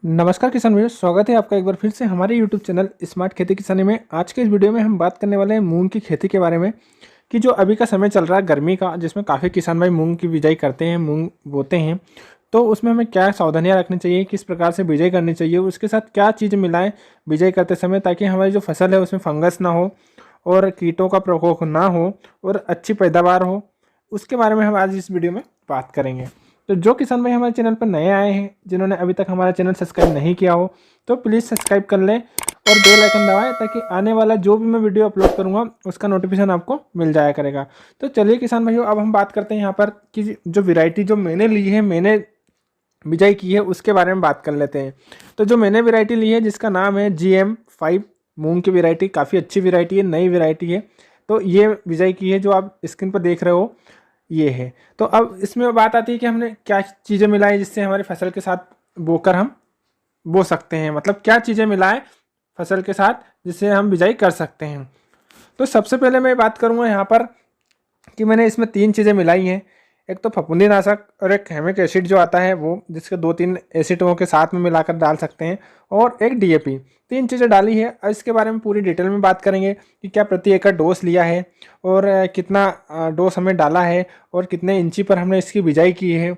नमस्कार किसान भाइयों, स्वागत है आपका एक बार फिर से हमारे यूट्यूब चैनल स्मार्ट खेती किसानी में। आज के इस वीडियो में हम बात करने वाले हैं मूंग की खेती के बारे में कि जो अभी का समय चल रहा है गर्मी का, जिसमें काफ़ी किसान भाई मूंग की बिजाई करते हैं, मूंग बोते हैं। तो उसमें हमें क्या सावधानियां रखनी चाहिए, किस प्रकार से बिजाई करनी चाहिए, उसके साथ क्या चीज़ मिलाएं बिजाई करते समय, ताकि हमारी जो फसल है उसमें फंगस ना हो और कीटों का प्रकोप ना हो और अच्छी पैदावार हो। उसके बारे में हम आज इस वीडियो में बात करेंगे। तो जो किसान भाई हमारे चैनल पर नए आए हैं, जिन्होंने अभी तक हमारा चैनल सब्सक्राइब नहीं किया हो, तो प्लीज़ सब्सक्राइब कर लें और बेल आइकन दबाएं, ताकि आने वाला जो भी मैं वीडियो अपलोड करूंगा उसका नोटिफिकेशन आपको मिल जाया करेगा। तो चलिए किसान भाइयों, अब हम बात करते हैं यहाँ पर कि जो वैरायटी जो मैंने ली है, मैंने बिजाई की है, उसके बारे में बात कर लेते हैं। तो जो मैंने वैरायटी ली है जिसका नाम है GM5 मूंग की वैरायटी, काफ़ी अच्छी वैरायटी है, नई वैरायटी है। तो ये बिजाई की है जो आप स्क्रीन पर देख रहे हो, ये है। तो अब इसमें बात आती है कि हमने क्या चीज़ें मिलाई जिससे हमारी फसल के साथ बोकर हम बो सकते हैं, मतलब क्या चीज़ें मिलाएं फसल के साथ जिससे हम बिजाई कर सकते हैं। तो सबसे पहले मैं बात करूँगा यहाँ पर कि मैंने इसमें 3 चीज़ें मिलाई हैं। एक तो फफूंदीनाशक और एक हेमिक एसिड जो आता है वो, जिसके 2-3 एसिडों के साथ में मिलाकर डाल सकते हैं, और एक DAP। 3 चीज़ें डाली है और इसके बारे में पूरी डिटेल में बात करेंगे कि क्या प्रति एकड़ डोज लिया है और कितना डोज हमें डाला है और कितने इंची पर हमने इसकी बिजाई की है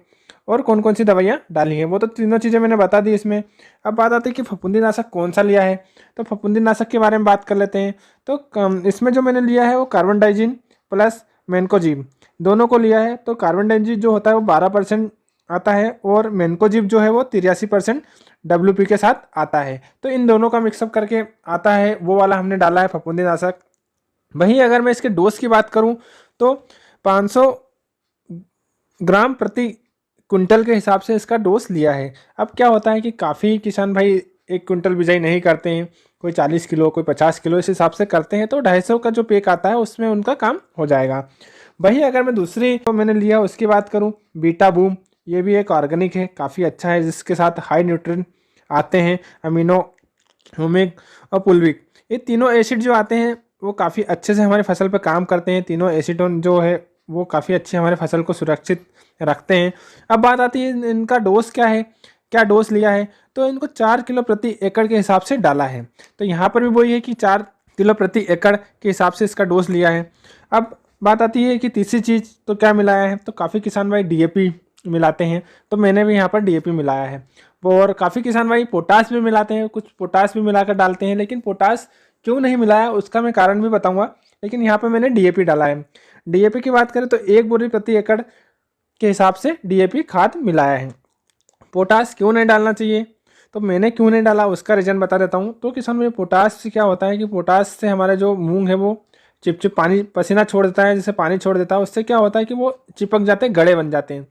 और कौन कौन सी दवाइयाँ डाली हैं। वो तो तीनों चीज़ें मैंने बता दी इसमें। अब बात आती है कि फफूंदीनाशक कौन सा लिया है। तो फफूंदीनाशक के बारे में बात कर लेते हैं। तो इसमें जो मैंने लिया है वो कार्बनडाइजिन प्लस मैनकोजीब दोनों को लिया है। तो कार्बनडाइजिन जो होता है वो 12% आता है और मैनकोजीब जो है वो 83% WP के साथ आता है। तो इन दोनों का मिक्सअप करके आता है, वो वाला हमने डाला है फफूंदीनाशक। वहीं अगर मैं इसके डोज की बात करूं तो 500 ग्राम प्रति कुंटल के हिसाब से इसका डोज लिया है। अब क्या होता है कि काफ़ी किसान भाई 1 कुंटल बिजाई नहीं करते हैं, कोई 40 किलो, कोई 50 किलो, इस हिसाब से करते हैं। तो 250 का जो पैक आता है उसमें उनका काम हो जाएगा। वहीं अगर मैं दूसरी तो मैंने लिया उसकी बात करूं, बीटा बूम, ये भी एक ऑर्गेनिक है, काफ़ी अच्छा है, जिसके साथ हाई न्यूट्रिएंट आते हैं, अमीनो, हुमिक और पुल्विक। ये तीनों एसिड जो आते हैं वो काफ़ी अच्छे से हमारी फसल पर काम करते हैं। तीनों एसिडोन जो है वो काफ़ी अच्छे हमारे फसल को सुरक्षित रखते हैं। अब बात आती है इनका डोज क्या है, क्या डोज लिया है। तो इनको 4 किलो प्रति एकड़ के हिसाब से डाला है। तो यहाँ पर भी वही है कि 4 किलो प्रति एकड़ के हिसाब से इसका डोज लिया है। अब बात आती है कि तीसरी चीज़ तो क्या मिलाया है। तो काफ़ी किसान भाई DAP मिलाते हैं, तो मैंने भी यहाँ पर DAP मिलाया है। और काफ़ी किसान भाई पोटास भी मिलाते हैं, कुछ पोटास भी मिलाकर डालते हैं, लेकिन पोटास क्यों नहीं मिलाया उसका मैं कारण भी बताऊँगा। लेकिन यहाँ पर मैंने DAP डाला है। DAP की बात करें तो 1 बोरी प्रति एकड़ के हिसाब से DAP खाद मिलाया है। पोटास क्यों नहीं डालना चाहिए, तो मैंने क्यों नहीं डाला उसका रीज़न बता देता हूँ। तो किसान में पोटास से क्या होता है कि पोटास से हमारे जो मूंग है वो चिपचिप पानी पसीना छोड़ देता है, जैसे पानी छोड़ देता है, उससे क्या होता है कि वो चिपक जाते हैं, गड़े बन जाते हैं।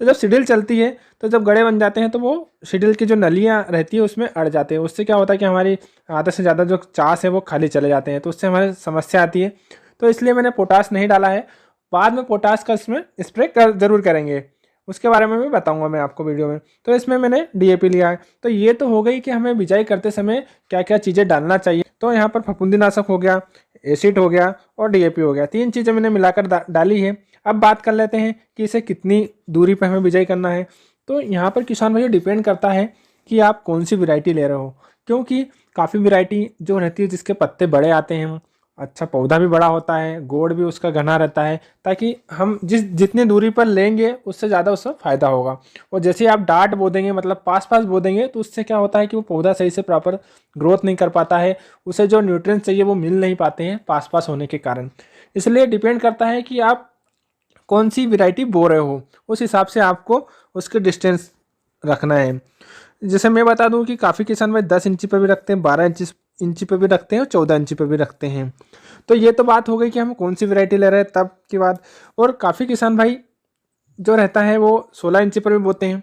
तो जब शिडिल चलती है तो जब गड़े बन जाते हैं तो वो शिडिल की जो नलियाँ रहती है उसमें अड़ जाते हैं। उससे क्या होता है कि हमारी आधे से ज़्यादा जो चास है वो खाली चले जाते हैं, तो उससे हमारी समस्या आती है। तो इसलिए मैंने पोटास नहीं डाला है। बाद में पोटास का इसमें स्प्रे जरूर करेंगे, उसके बारे में भी बताऊंगा मैं आपको वीडियो में। तो इसमें मैंने DAP लिया है। तो ये तो हो गई कि हमें बिजाई करते समय क्या क्या चीज़ें डालना चाहिए। तो यहाँ पर फफूंदीनाशक हो गया, एसिड हो गया और DAP हो गया, 3 चीज़ें मैंने मिलाकर डाली है। अब बात कर लेते हैं कि इसे कितनी दूरी पर हमें बिजाई करना है। तो यहाँ पर किसान भाइयों डिपेंड करता है कि आप कौन सी वैरायटी ले रहे हो, क्योंकि काफ़ी वैरायटी जो रहती है जिसके पत्ते बड़े आते हैं, अच्छा पौधा भी बड़ा होता है, गोड़ भी उसका घना रहता है, ताकि हम जितनी दूरी पर लेंगे उससे ज़्यादा उससे फ़ायदा होगा। और जैसे आप डाट बो देंगे, मतलब पास पास बो देंगे, तो उससे क्या होता है कि वो पौधा सही से प्रॉपर ग्रोथ नहीं कर पाता है, उसे जो न्यूट्रिएंट्स चाहिए वो मिल नहीं पाते हैं पास पास होने के कारण। इसलिए डिपेंड करता है कि आप कौन सी वैरायटी बो रहे हो, उस हिसाब से आपको उसके डिस्टेंस रखना है। जैसे मैं बता दूं कि काफ़ी किसान भाई 10 इंची पर भी रखते हैं, 12 इंची पर भी रखते हैं और 14 इंची पर भी रखते हैं। तो ये तो बात हो गई कि हम कौन सी वैरायटी ले रहे हैं तब की बात। और काफ़ी किसान भाई जो रहता है वो 16 इंची पर भी बोते हैं,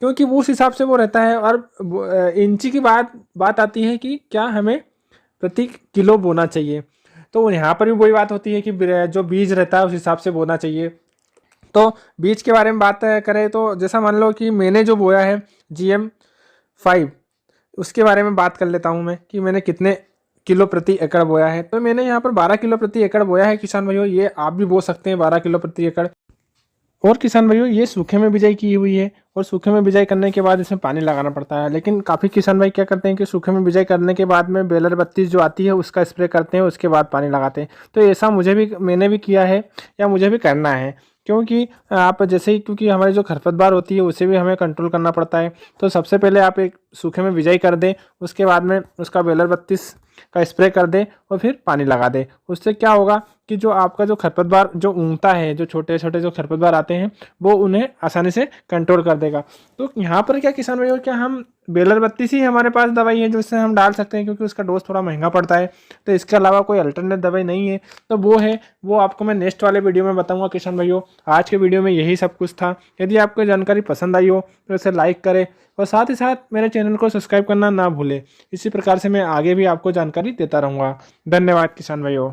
क्योंकि वो उस हिसाब से वो रहता है। और इंची की बात आती है कि क्या हमें प्रति किलो बोना चाहिए। तो यहाँ पर भी वही बात होती है कि जो बीज रहता है उस हिसाब से बोना चाहिए। तो बीज के बारे में बात करें तो जैसा मान लो कि मैंने जो बोया है GM5, उसके बारे में बात कर लेता हूँ मैं कि मैंने कितने किलो प्रति एकड़ बोया है। तो मैंने यहाँ पर 12 किलो प्रति एकड़ बोया है किसान भाइयों। ये आप भी बो सकते हैं 12 किलो प्रति एकड़। और किसान भाइयों ये सूखे में बिजाई की हुई है और सूखे में बिजाई करने के बाद इसमें पानी लगाना पड़ता है। लेकिन काफ़ी किसान भाई क्या करते हैं कि सूखे में बिजाई करने के बाद में बेलर 32 जो आती है उसका स्प्रे करते हैं, उसके बाद पानी लगाते हैं। तो ऐसा मैंने भी किया है या मुझे भी करना है, क्योंकि आप जैसे ही क्योंकि हमारी जो खरपतवार होती है उसे भी हमें कंट्रोल करना पड़ता है। तो सबसे पहले आप एक सूखे में बिजाई कर दें, उसके बाद में उसका बेलर 32 का स्प्रे कर दें और फिर पानी लगा दें। उससे क्या होगा कि जो आपका जो खरपतवार जो ऊँगता है, जो छोटे छोटे जो खरपतवार आते हैं वो उन्हें आसानी से कंट्रोल कर देगा। तो यहाँ पर क्या किसान भाइयों, क्या हम बेलर 32 ही हमारे पास दवाई है जो इससे हम डाल सकते हैं, क्योंकि उसका डोज थोड़ा महंगा पड़ता है। तो इसके अलावा कोई अल्टरनेट दवाई नहीं है, तो वो आपको मैं नेक्स्ट वाले वीडियो में बताऊंगा किसान भाइयों। आज के वीडियो में यही सब कुछ था। यदि आपको जानकारी पसंद आई हो तो इसे लाइक करें और साथ ही साथ मेरे चैनल को सब्सक्राइब करना ना भूलें। इसी प्रकार से मैं आगे भी आपको जानकारी देता रहूँगा। धन्यवाद किसान भाइयों।